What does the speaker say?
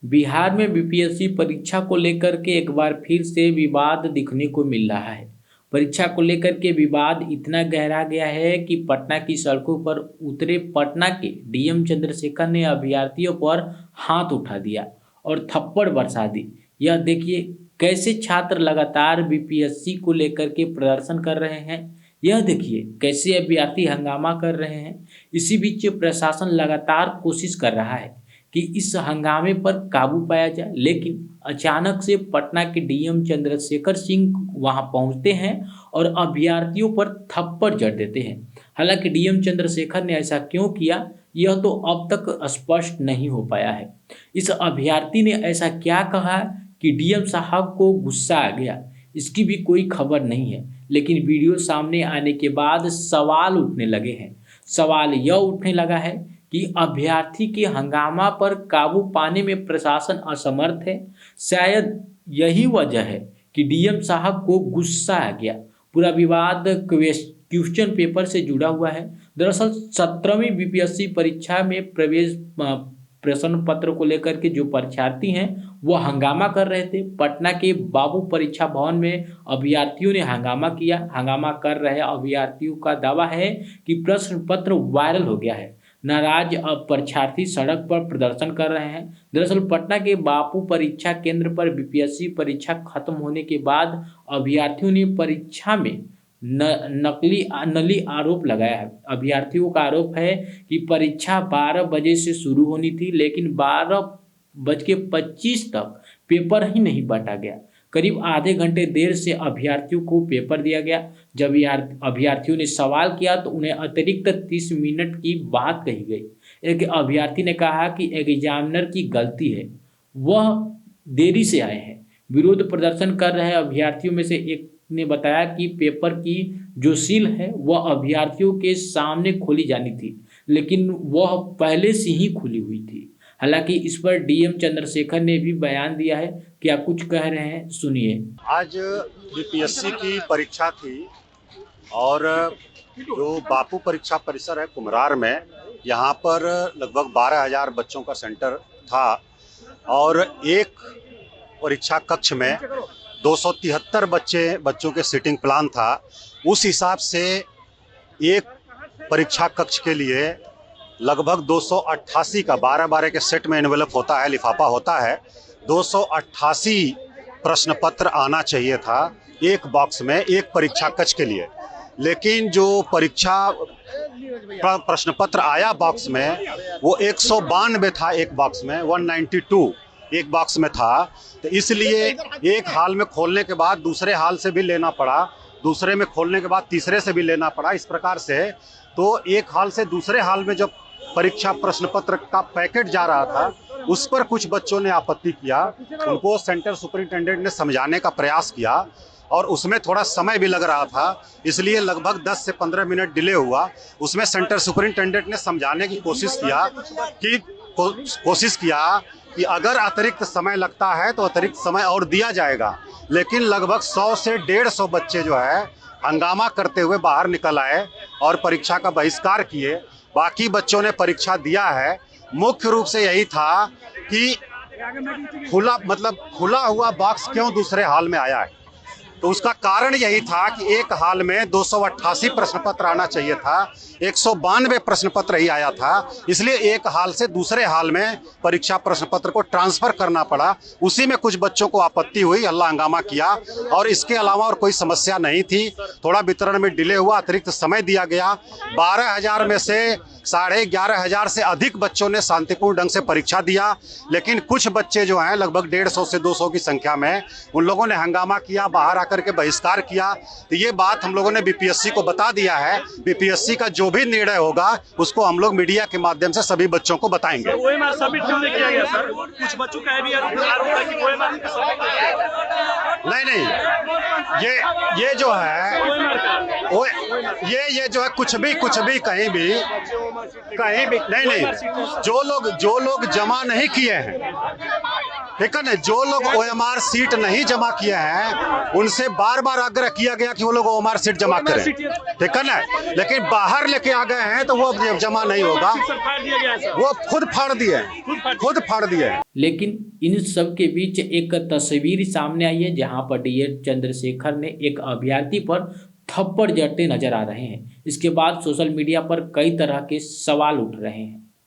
बिहार में बीपीएससी परीक्षा को लेकर के एक बार फिर से विवाद दिखने को मिल रहा है। परीक्षा को लेकर के विवाद इतना गहरा गया है कि पटना की सड़कों पर उतरे पटना के डीएम चंद्रशेखर ने अभ्यर्थियों पर हाथ उठा दिया और थप्पड़ बरसा दी। यह देखिए कैसे छात्र लगातार बीपीएससी को लेकर के प्रदर्शन कर रहे हैं। यह देखिए कैसे अभ्यर्थी हंगामा कर रहे हैं। इसी बीच प्रशासन लगातार कोशिश कर रहा है कि इस हंगामे पर काबू पाया जाए, लेकिन अचानक से पटना के डीएम चंद्रशेखर सिंह वहां पहुंचते हैं और अभ्यर्थियों पर थप्पड़ जड़ देते हैं। हालांकि डीएम चंद्रशेखर ने ऐसा क्यों किया, यह तो अब तक स्पष्ट नहीं हो पाया है। इस अभ्यर्थी ने ऐसा क्या कहा कि डीएम साहब को गुस्सा आ गया, इसकी भी कोई खबर नहीं है। लेकिन वीडियो सामने आने के बाद सवाल उठने लगे हैं। सवाल यह उठने लगा है कि अभ्यर्थी के हंगामा पर काबू पाने में प्रशासन असमर्थ है। शायद यही वजह है कि डीएम साहब को गुस्सा आ गया। पूरा विवाद क्वेश्चन पेपर से जुड़ा हुआ है। दरअसल 17वीं बीपीएससी परीक्षा में प्रवेश प्रश्न पत्र को लेकर के जो परीक्षार्थी हैं वो हंगामा कर रहे थे। पटना के बाबू परीक्षा भवन में अभ्यर्थियों ने हंगामा किया। हंगामा कर रहे अभ्यर्थियों का दावा है कि प्रश्न पत्र वायरल हो गया है। नाराज अब परीक्षार्थी सड़क पर प्रदर्शन कर रहे हैं। दरअसल पटना के बापू परीक्षा केंद्र पर बीपीएससी परीक्षा खत्म होने के बाद अभ्यर्थियों ने परीक्षा में नली आरोप लगाया है। अभ्यर्थियों का आरोप है कि परीक्षा 12 बजे से शुरू होनी थी, लेकिन 12:25 तक पेपर ही नहीं बांटा गया। करीब आधे घंटे देर से अभ्यर्थियों को पेपर दिया गया। जब अभ्यर्थियों ने सवाल किया तो उन्हें अतिरिक्त 30 मिनट की बात कही गई। एक अभ्यर्थी ने कहा कि एग्जामिनर की गलती है, वह देरी से आए हैं। विरोध प्रदर्शन कर रहे अभ्यर्थियों में से एक ने बताया कि पेपर की जो सील है वह अभ्यर्थियों के सामने खोली जानी थी, लेकिन वह पहले से ही खुली हुई थी। हालांकि इस पर डीएम चंद्रशेखर ने भी बयान दिया है। क्या कुछ कह रहे हैं, सुनिए। आज बीपीएससी की परीक्षा थी और जो बापू परीक्षा परिसर है कुम्हरार में, यहाँ पर लगभग 12,000 बच्चों का सेंटर था और एक परीक्षा कक्ष में 273 बच्चों के सीटिंग प्लान था। उस हिसाब से एक परीक्षा कक्ष के लिए लगभग 288 का 12-12 के सेट में एनवेलप होता है, लिफाफा होता है। 288 प्रश्न पत्र आना चाहिए था एक बॉक्स में, एक परीक्षा कक्ष के लिए। लेकिन जो परीक्षा प्रश्न पत्र आया बॉक्स में वो 192 था एक बॉक्स में, 192 एक बॉक्स में था। तो इसलिए एक हाल में खोलने के बाद दूसरे हाल से भी लेना पड़ा, दूसरे में खोलने के बाद तीसरे से भी लेना पड़ा। इस प्रकार से तो एक हाल से दूसरे हाल में जब परीक्षा प्रश्न पत्र का पैकेट जा रहा था उस पर कुछ बच्चों ने आपत्ति किया। उनको सेंटर सुपरिटेंडेंट ने समझाने का प्रयास किया और उसमें थोड़ा समय भी लग रहा था, इसलिए लगभग 10 से 15 मिनट डिले हुआ। उसमें सेंटर सुपरिटेंडेंट ने समझाने की कोशिश किया कि अगर अतिरिक्त समय लगता है तो अतिरिक्त समय और दिया जाएगा। लेकिन लगभग 100 से 150 बच्चे जो है हंगामा करते हुए बाहर निकल आए और परीक्षा का बहिष्कार किए। बाकी बच्चों ने परीक्षा दिया है। मुख्य रूप से यही था कि खुला हुआ बॉक्स क्यों दूसरे हाल में आया है। तो उसका कारण यही था कि एक हाल में 288 प्रश्न पत्र आना चाहिए था, 192 प्रश्न पत्र ही आया था। इसलिए एक हाल से दूसरे हाल में परीक्षा प्रश्न पत्र को ट्रांसफर करना पड़ा। उसी में कुछ बच्चों को आपत्ति हुई, हल्ला हंगामा किया और इसके अलावा और कोई समस्या नहीं थी। थोड़ा वितरण में डिले हुआ, अतिरिक्त समय दिया गया। 12,000 में से 11,500 से अधिक बच्चों ने शांतिपूर्ण ढंग से परीक्षा दिया। लेकिन कुछ बच्चे जो हैं लगभग 150 से 200 की संख्या में, उन लोगों ने हंगामा किया, बाहर आकर के बहिष्कार किया। तो ये बात हम लोगों ने बीपीएससी को बता दिया है। बीपीएससी का जो भी निर्णय होगा उसको हम लोग मीडिया के माध्यम से सभी बच्चों को बताएंगे। कुछ बच्चों का भी आरोप है कि नहीं, ये जो है वो ये जो है कुछ भी कहीं भी नहीं, जो लोग जमा नहीं किए हैं, ठीक है ना, जो लोग OMR सीट नहीं जमा किए हैं उनसे बार बार आग्रह किया गया कि वो लोग OMR सीट जमा करें, ठीक है ना, लेकिन बाहर लेके आ गए हैं तो वो अब जमा नहीं होगा, वो खुद फाड़ दिए। लेकिन इन सब के बीच एक तस्वीर सामने आई है जहां पर डीएस चंद्रशेखर ने एक अभ्यर्थी पर थप्पड़ जड़ते नजर आ रहे हैं। इसके बाद सोशल मीडिया पर कई तरह के सवाल उठ रहे हैं।